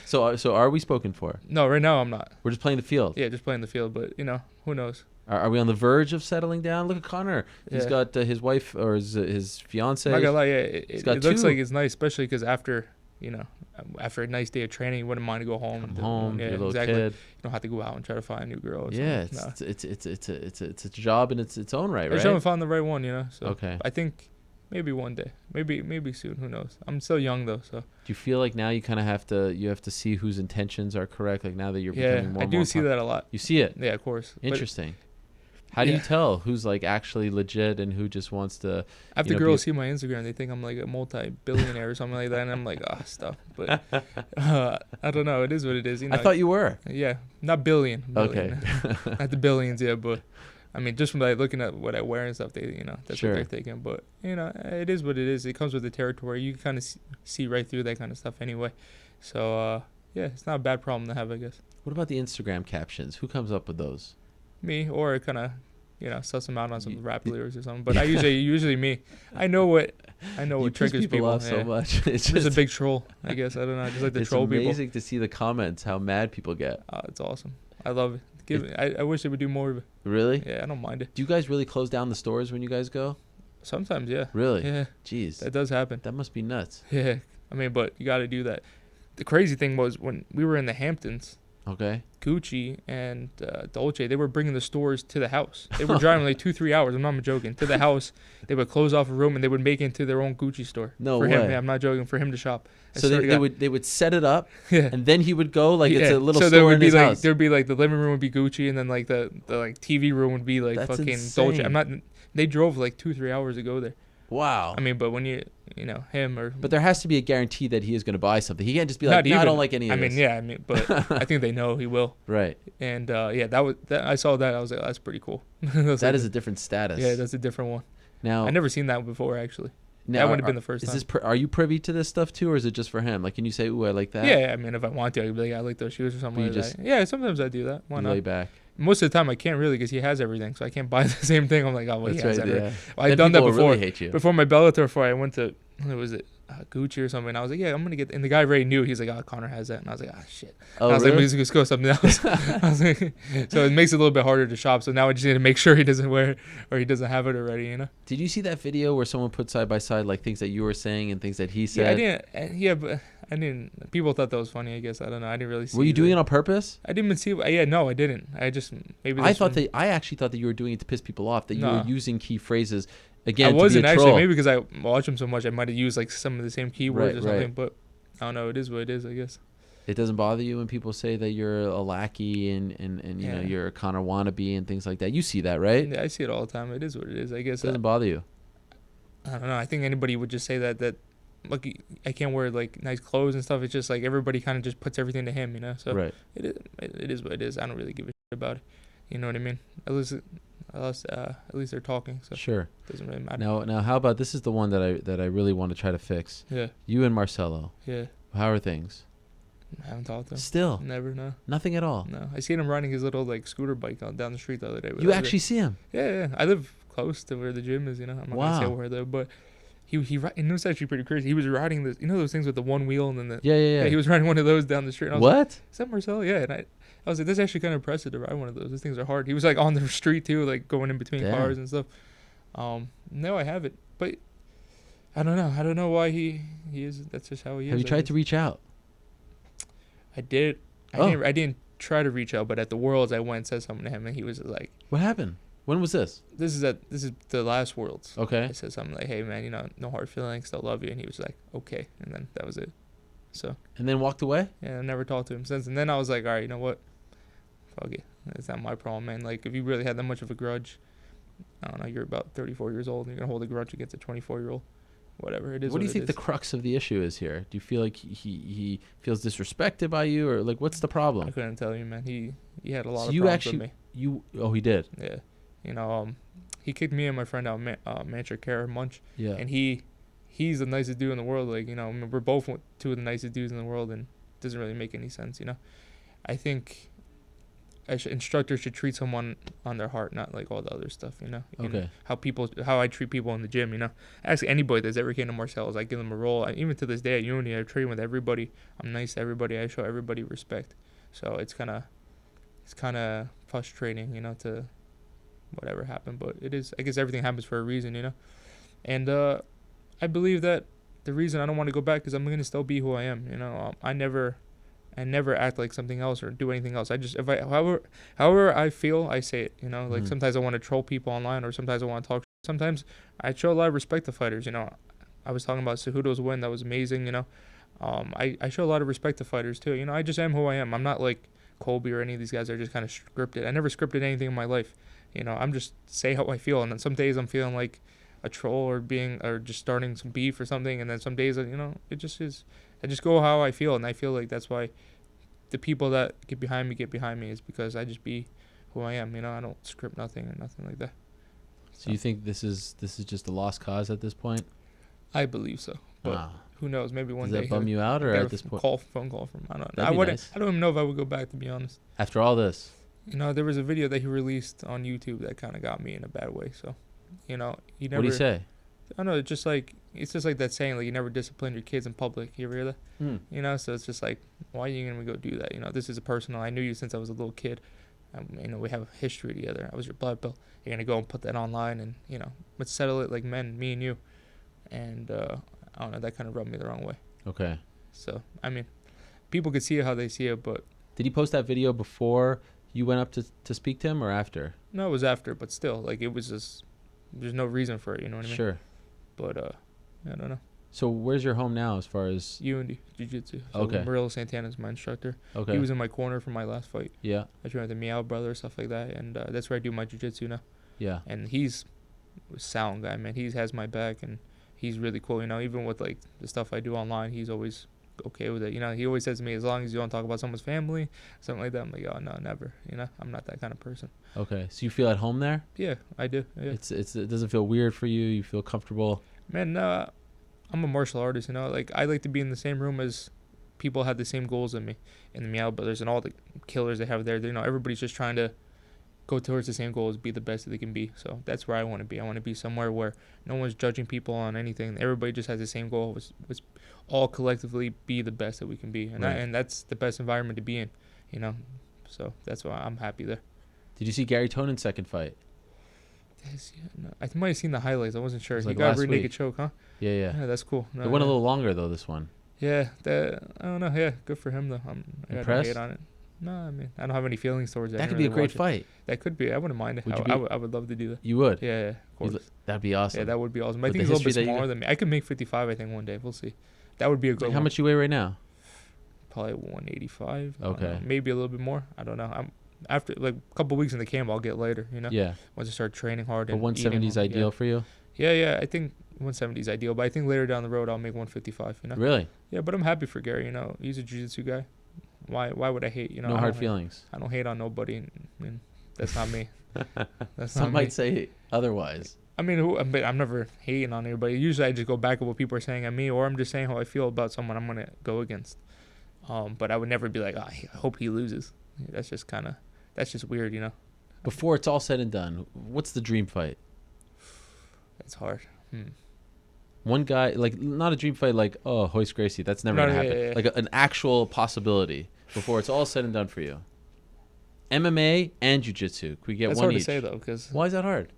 So are we spoken for? No, right now I'm not. We're just playing the field. Yeah, just playing the field, but, who knows? Are we on the verge of settling down? Look at Connor. He's Yeah. got his wife or his fiance. I'm not gonna lie, yeah, He's it got looks 2. like it's nice, especially because after a nice day of training, you wouldn't mind to go home. Come and home, yeah, your little exactly. kid. You don't have to go out and try to find a new girl. Or Yeah, something. it's a job in its own right, I just haven't right? found the right one, So Okay. I think Maybe one day. Maybe soon. Who knows? I'm still young though, so. Do you feel like now you kind of have to see whose intentions are correct? Like now that you're becoming more. I do see that a lot. You see it. Yeah, of course. Interesting. How do you tell who's like actually legit and who just wants to? After girls see my Instagram, they think I'm like a multi-billionaire or something like that, and I'm like, stop. But I don't know. It is what it is. You know, I thought you were. Yeah, not billion. Okay. Not the billions, yeah, but I mean, just from like looking at what I wear and stuff, that's Sure. what they're thinking. But it is what it is. It comes with the territory. You can kind of see right through that kind of stuff anyway. So it's not a bad problem to have, I guess. What about the Instagram captions? Who comes up with those? Me, or kind of suss them out on some rap lyrics or something. But I usually me. I know what triggers people off so much. It's just a big troll, I guess. I don't know. Just like the troll people. It's amazing to see the comments, how mad people get. It's awesome. I love it. I wish they would do more of it. Really? Yeah, I don't mind it. Do you guys really close down the stores when you guys go? Sometimes, yeah. Really? Yeah. Jeez. That does happen. That must be nuts. Yeah. I mean, but you got to do that. The crazy thing was when we were in the Hamptons. Okay. Gucci and Dolce, they were bringing the stores to the house. They were driving like 2-3 hours. I'm not joking. To the house, they would close off a room and they would make it into their own Gucci store. No for way. him. Yeah, I'm not joking. For him to shop. So they would set it up, yeah. And then he would go like it's a little so store in his like, house. There would be like the living room would be Gucci, and then like the like TV room would be like That's fucking insane. Dolce. They drove like 2-3 hours to go there. Wow. I mean, but when him or. But there has to be a guarantee that he is going to buy something. He can't just be like, no, I don't like any of this. But I think they know he will. Right. And I saw that. I was like, that's pretty cool. That is a different status. Yeah, that's a different one. Now I never seen that before actually. Now, that would have been the first time. Are you privy to this stuff too, or is it just for him? Like, can you say, "Ooh, I like that"? Yeah, I mean, if I want to, I'd be like, I like those shoes or something like that. Yeah, sometimes I do that. Why not? Lay back. Most of the time, I can't really because he has everything, so I can't buy the same thing. I'm like, oh, well, he has everything. Yeah. Well, I've done that before. Really hate you. Before my Bellator fight, I went to Gucci or something. And I was like, yeah, I'm gonna get. And the guy already knew. He's like, oh, Conor has that, and I was like, shit. Oh, I was really? like, let's go something else. I was like, so it makes it a little bit harder to shop. So now I just need to make sure he doesn't wear it or he doesn't have it already. Did you see that video where someone put side by side like things that you were saying and things that he said? Yeah, I didn't. Yeah, but I didn't. People thought that was funny. I guess I don't know. I didn't really see. Were you doing it on purpose? I didn't even see. Yeah, no, I didn't. I just maybe. I actually thought that you were doing it to piss people off. That you were using key phrases. Again, I wasn't to be a actually. troll. Maybe because I watch him so much, I might have used like some of the same keywords or something. Right. But I don't know. It is what it is, I guess. It doesn't bother you when people say that you're a lackey and you know you're a Conor wannabe and things like that. You see that, right? Yeah, I see it all the time. It is what it is, I guess. It doesn't bother you. I don't know. I think anybody would just say that look, I can't wear like nice clothes and stuff. It's just like everybody kind of just puts everything to him, So right. It is what it is. I don't really give a shit about it. You know what I mean? At least they're talking. So sure. It doesn't really matter. Now, how about this is the one that I really want to try to fix. Yeah. You and Marcelo. Yeah. How are things? I haven't talked to him. Still. Never, no. Nothing at all. No. I seen him riding his little like scooter bike down the street the other day. You actually see him? Yeah. I live close to where the gym is. I'm not gonna say where though, but. And it was actually pretty crazy. He was riding this, those things with the one wheel and then the. Yeah. He was riding one of those down the street. And I was what? Like, is that Marcelo? Yeah. And I was like, that's actually kind of impressive to ride one of those. These things are hard. He was like on the street too, like going in between cars and stuff. No, I haven't. But I don't know. I don't know why he is. That's just how he is. Have you tried to reach out? I did. I didn't try to reach out, but at the Worlds, I went and said something to him, and he was like, "What happened? When was this?" This is the last Worlds. Okay. I said something like, "Hey man, no hard feelings, still love you," and he was like, "Okay," and then that was it. So. And then walked away. Yeah, I never talked to him since. And then I was like, all right, you know what? Fuck it. It's not my problem, man. Like, if you really had that much of a grudge, I don't know, you're about 34 years old, and you're going to hold a grudge against a 24-year-old. Whatever it is. What do you think the crux of the issue is here? Do you feel like he feels disrespected by you, or like what's the problem? I couldn't tell you, man. He had a lot of problems with me. He did? Yeah. He kicked me and my friend out, Manchester Care Munch. Yeah. And he's the nicest dude in the world. Like, we're both two of the nicest dudes in the world, and it doesn't really make any sense, I think instructors should treat someone on their heart, not like all the other stuff, Okay. How I treat people in the gym, Ask anybody that's ever came to Marcelo's. I give them a role. Even to this day at uni, I train with everybody. I'm nice to everybody. I show everybody respect. So it's kind of frustrating, to whatever happened. But it is, I guess everything happens for a reason, And I believe that the reason I don't want to go back is I'm going to still be who I am, I never act like something else or do anything else. I just, however I feel, I say it, Like sometimes I want to troll people online, or sometimes I want to talk sometimes I show a lot of respect to fighters. You know, I was talking about Cejudo's win. That was amazing, you know. I show a lot of respect to fighters, too. You know, I just am who I am. I'm not like Colby or any of these guys that are just kind of scripted. I never scripted anything in my life. You know, I'm just say how I feel. And then some days I'm feeling like a troll or just starting some beef or something. And then some days, you know, it just is. I just go how I feel. And I feel like that's why the people that get behind me is because I just be who I am. You know, I don't script nothing or nothing like that. So you think this is just a lost cause at this point? I believe so. But who knows? Maybe one day. Does that bum you out, or at this point? Phone call from. I don't know. Nice. I don't even know if I would go back, to be honest. After all this. You know, there was a video that he released on YouTube that kind of got me in a bad way. So, you know, he never. What do you say? I don't know. It's just like that saying, like, you never discipline your kids in public. You ever hear that? You know, so it's just like, why are you gonna go do that? You know, this is a personal. I knew you since I was a little kid. You know, we have a history together. I was your blood bill. You're gonna go and put that online, and you know, let's settle it like men, me and you. And I don't know. That kind of rubbed me the wrong way. Okay. So I mean, people could see it how they see it, but. Did he post that video before you went up to speak to him, or after? No, it was after, but still, like, it was just, there's no reason for it, you know what I mean? Sure. But, I don't know. So where's your home now as far as? UND, Jiu-Jitsu. So Okay. Marcelo Santana's my instructor. Okay. He was in my corner for my last fight. Yeah. I trained with the Meow Brothers, stuff like that, and that's where I do my Jiu-Jitsu now. Yeah. And he's a sound guy, man. He has my back, and he's really cool, you know? Even with, like, the stuff I do online, he's always okay with it. You know, he always says to me, as long as you don't talk about someone's family, something like that. I'm like, oh, no, never. You know, I'm not that kind of person. Okay. So you feel at home there? Yeah, I do. Yeah. It doesn't feel weird for you? You feel comfortable? Man, no, I'm a martial artist, you know. Like, I like to be in the same room as people have the same goals as me, and the Meow Brothers and all the killers they have there. You know, everybody's just trying to go towards the same goals, be the best that they can be. So that's where I want to be. I want to be somewhere where no one's judging people on anything. Everybody just has the same goal, was all collectively be the best that we can be, and Right. and that's the best environment to be in, you know. So that's why I'm happy there. Did you see Gary Tonon's second fight? No, I might have seen the highlights. I wasn't sure. It was He like got a last rear week. naked choke, huh? Yeah. Yeah, that's cool. No, It went a yeah. little longer though. This one. Yeah, I don't know. Yeah, good for him though. I got no Impressed? hate on it. No, I mean, I don't have any feelings towards it. I That could didn't be a really great watch it. fight. That could be. I wouldn't mind it. Would you I would love to do that. You would. Yeah, of course. That'd be awesome. Yeah, that would be awesome. I With think the he's a little bit history that you smaller than me. I could make 55, I think, one day. We'll see. That would be a good Like, one. how much you weigh right now? Probably 185. I don't Okay. know. Maybe a little bit more. I don't know. I'm after like a couple weeks in the camp, I'll get lighter, you know? Yeah. Once I start training hard. But And 170 is ideal for you? Yeah. I think 170 is ideal. But I think later down the road, I'll make 155, you know? Really? Yeah, but I'm happy for Gary, you know? He's a jiu-jitsu guy. Why would I hate, you know? No I hard don't hate- feelings. I don't hate on nobody. And that's not me. That's Some not might me. say otherwise. I mean, but I'm never hating on anybody. Usually I just go back at what people are saying at me, or I'm just saying how I feel about someone I'm going to go against. But I would never be like, I hope he loses. That's just weird, you know? Before it's all said and done, what's the dream fight? It's hard. One guy, like, not a dream fight like, oh, Royce Gracie. That's never No, going to yeah, happen. yeah, yeah. Like an actual possibility before it's all said and done for you. MMA and jiu-jitsu. Could we get That's one hard each? to say, though, because Why is that hard?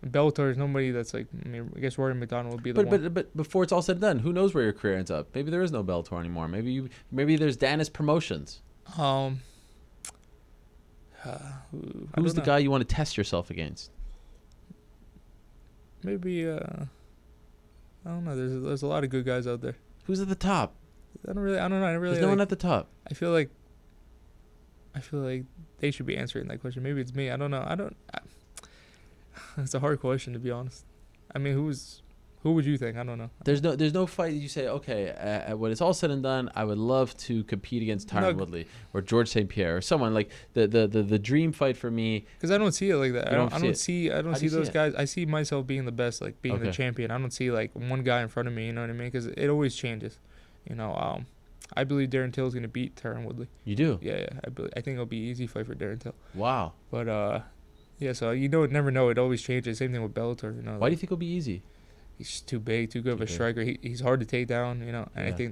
Bellator is nobody that's like, I mean, I guess Rory Macdonald would be the one. But before it's all said and done, who knows where your career ends up? Maybe there is no Bellator anymore. Maybe there's Danis Promotions. Who's the guy you want to test yourself against? Maybe, I don't know. There's a lot of good guys out there. Who's at the top? I don't know. There's no one at the top. I feel like they should be answering that question. Maybe it's me. I don't know. It's a hard question, to be honest. I mean, who would you think? I don't know. There's no fight that you say, okay, when it's all said and done, I would love to compete against Tyron Woodley or George St. Pierre or someone like the dream fight for me. Because I don't see it like that. I don't see How do see you see those it? guys. I see myself being the best, like being the champion. I don't see like one guy in front of me. You know what I mean? Because it always changes. You know, I believe Darren Till is gonna beat Tyron Woodley. You do? Yeah. I think it'll be an easy fight for Darren Till. Wow. But yeah. So never know. It always changes. Same thing with Bellator. You know. Why do you think it'll be easy? He's just too big, too good of a big. striker. He's hard to take down. You know. And Yeah.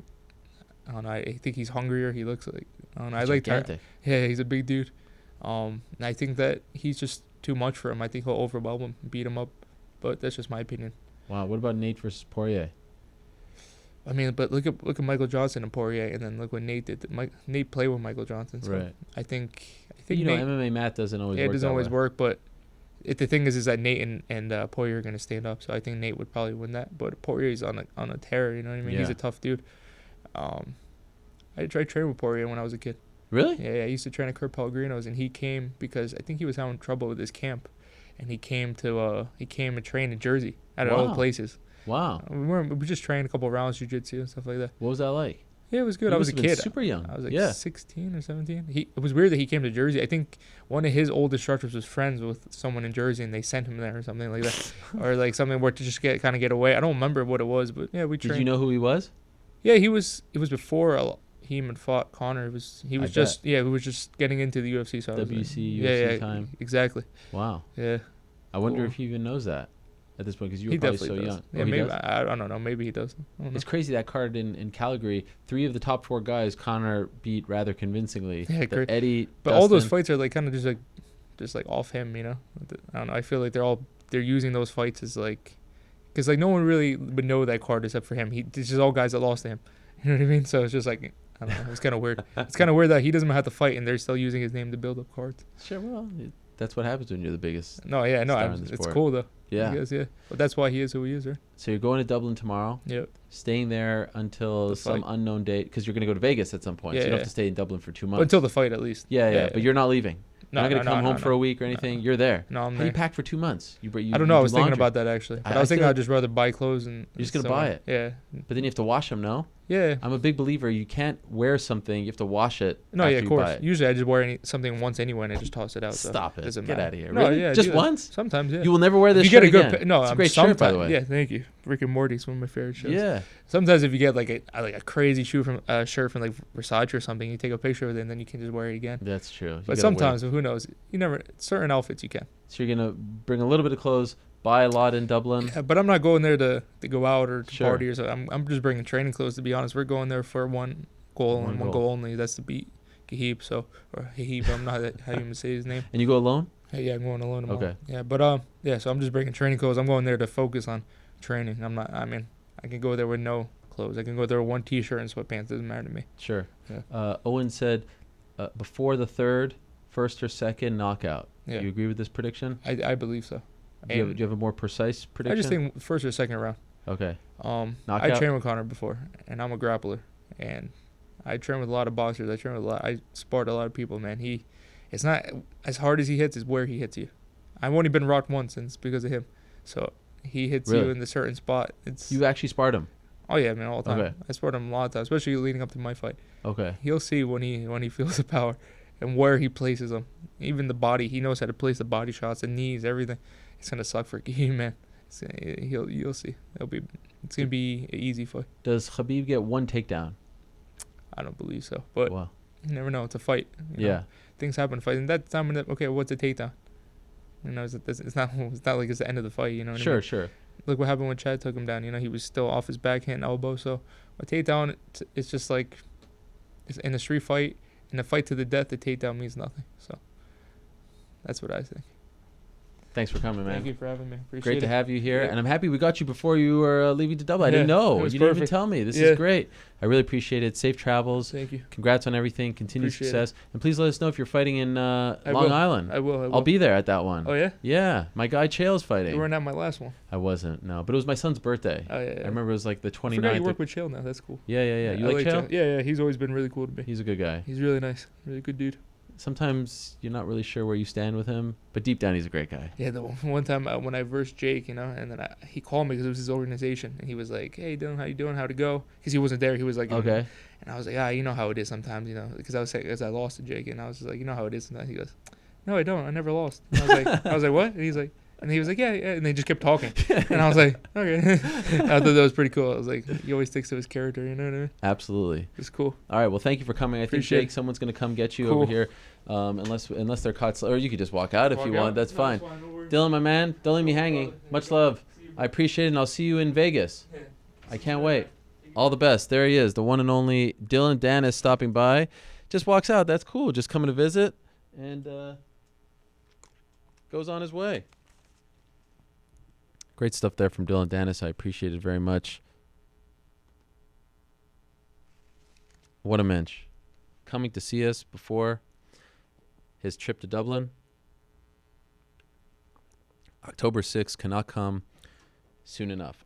I don't know. I think he's hungrier. He looks like. I don't know. He's I like gigantic. Yeah, he's a big dude. And I think that he's just too much for him. I think he'll overwhelm him, beat him up. But that's just my opinion. Wow. What about Nate versus Poirier? I mean, but look at Michael Johnson and Poirier, and then look what Nate did. Nate played with Michael Johnson, so Right. I think You know, Nate, MMA math doesn't always it work. doesn't that always way. work, but the thing is that Nate and Poirier are gonna stand up, so I think Nate would probably win that. But Poirier's on a tear, you know what I mean? He's Yeah. a tough dude. I tried training with Poirier when I was a kid. Really? Yeah, I used to train at Kurt Pellegrino's, and he came because I think he was having trouble with his camp, and he came and trained in Jersey at all Wow. places. Wow. We just trained a couple rounds jiu-jitsu and stuff like that. What was that like? Yeah, it was good. You I was a must have been kid. super young. I was like Yeah. 16 or 17. It was weird that he came to Jersey. I think one of his old instructors was friends with someone in Jersey, and they sent him there or something like that, or like something where to just get away. I don't remember what it was, but yeah, we trained. Did you know who he was? Yeah, it was before he even fought Conor. He was I just we were just getting into the UFC. So WC, UFC UFC time. exactly. Wow. Yeah, I wonder Cool. if he even knows that at this point because you were he probably definitely so does. young. Yeah, Oh, he maybe does? I don't know. Maybe he does. I don't know. It's crazy that card in Calgary. 3 of the top 4 guys Connor beat rather convincingly. Yeah, great. Eddie, But all those Dustin. fights are like kind of just like off him, you know. I don't know. I feel like they're using those fights as like, because like no one really would know that card except for him. It's just all guys that lost to him. You know what I mean? So it's just like I don't know. It's kind of weird. It's kind of weird that he doesn't have to fight and they're still using his name to build up cards. Sure, well, that's what happens when you're the biggest. No, yeah, no, Star in the it's sport. cool though. Yeah. I guess, yeah. But that's why he is who he is, right? So you're going to Dublin tomorrow, Yep. staying there until The some fight. unknown date because you're going to go to Vegas at some point. Yeah, so you don't yeah. have to stay in Dublin for 2 But months. until the fight, at least. yeah. But you're not leaving. No, You're not going to come home no. for a week or anything. You're there. No, I'm How do you there. pack for 2 months? You I don't know. I was thinking laundry. about that actually. But I I was thinking feel I'd just rather buy clothes and. You're just gonna somewhere. buy it. Yeah. But then you have to wash them, no? Yeah. I'm a big believer. You can't wear something. You have to wash it. No, after yeah, of you course. buy it. Usually I just wear something once anyway and I just toss it out. So Stop it. doesn't Get matter. out of here. No, Really? yeah, I Just do that. once? Sometimes, yeah. You will never wear this If you shirt get a good again. no, It's a great shirt, by the way. Yeah, thank you. Rick and Morty's one of my favorite shows. Yeah. Sometimes if you get like a crazy shirt from like Versace or something, you take a picture of it and then you can just wear it again. That's true. You But gotta sometimes, who knows? You never. Certain outfits you can. So you're going to bring a little bit of clothes, buy a lot in Dublin. Yeah, but I'm not going there to go out or to Sure. party or something. I'm just bringing training clothes. To be honest, we're going there for one goal and one goal only. That's to beat Khabib. Or Khabib. I'm not how you even say his name. And you go alone? Hey, yeah, I'm going alone tomorrow. Okay. Yeah, but yeah. So I'm just bringing training clothes. I'm going there to focus on training. I'm not. I mean, I can go there with no clothes. I can go there with one T-shirt and sweatpants. Doesn't matter to me. Sure. Yeah. Owen said before the third, first or second knockout. Yeah. Do you agree with this prediction? I believe so. Do you have a more precise prediction? I just think first or second round. Okay. I Knockout? trained with Conor before, and I'm a grappler, and I train with a lot of boxers. I sparred a lot of people, man. It's not as hard as he hits, it's where he hits you. I've only been rocked once, and it's because of him. So he hits Really? you in the certain spot. You actually sparred him? Oh yeah, man, all the time. Okay. I sparred him a lot of times, especially leading up to my fight. Okay. He'll see when he feels the power, and where he places them. Even the body, he knows how to place the body shots, the knees, everything. It's gonna suck for Khabib, man. You'll see. It's gonna be an easy fight. Does Khabib get one takedown? I don't believe so, but Wow. you never know. It's a fight. You know? Yeah. Things happen in fights, and that time, okay, what's a takedown? You know, it's not like it's the end of the fight. You know what I mean? Sure. Look what happened when Chad took him down. You know, he was still off his backhand elbow. So a takedown, it's just like it's in a street fight, in a fight to the death, the takedown means nothing. So that's what I think. Thanks for coming, man. Thank you for having me. Appreciate Great to it. have you here, Yeah. and I'm happy we got you before you were leaving to Dublin. I didn't Yeah, know. it was You didn't even perfect. tell me. This Yeah. is great. I really appreciate it. Safe travels. Thank you. Congrats on everything. Continued Appreciate success. And please let us know if you're fighting in Long will. Island. I will. I'll be there at that one. Oh yeah. Yeah, my guy Chael's fighting. You weren't at my last one. I wasn't, no. But it was my son's birthday. Oh yeah. I remember it was like the I 29th. forgot you work with Chael now. That's cool. Yeah. You I like Chael? Yeah. He's always been really cool to me. He's a good guy. He's really nice. Really good dude. Sometimes you're not really sure where you stand with him, but deep down he's a great guy. Yeah, the one time when I versed Jake, you know, and then he called me because it was his organization, and he was like, "Hey, Dillon, how you doing? How'd it go?" Because he wasn't there. He was like, Okay. And I was like, you know how it is sometimes, you know, because I lost to Jake, and I was just like, you know how it is sometimes. He goes, "No, I don't. I never lost." And I was like, "What?" And he was like, yeah, and they just kept talking, and I was like, okay. I thought that was pretty cool. I was like, he always sticks to his character, you know what I mean? Absolutely. It's cool. All right. Well, thank you for coming. I think Appreciate Jake, it. someone's gonna come get you Cool. over here, unless they're caught, or you could just walk out if you want. That's fine. Dylan, my man, don't leave me hanging. Much love. I appreciate it, and I'll see you in Vegas. I can't wait. All the best. There he is, the one and only Dillon Danis stopping by. Just walks out. That's cool. Just coming to visit and goes on his way. Great stuff there from Dillon Danis. I appreciate it very much. What a mensch. Coming to see us before his trip to Dublin. October 6th cannot come soon enough.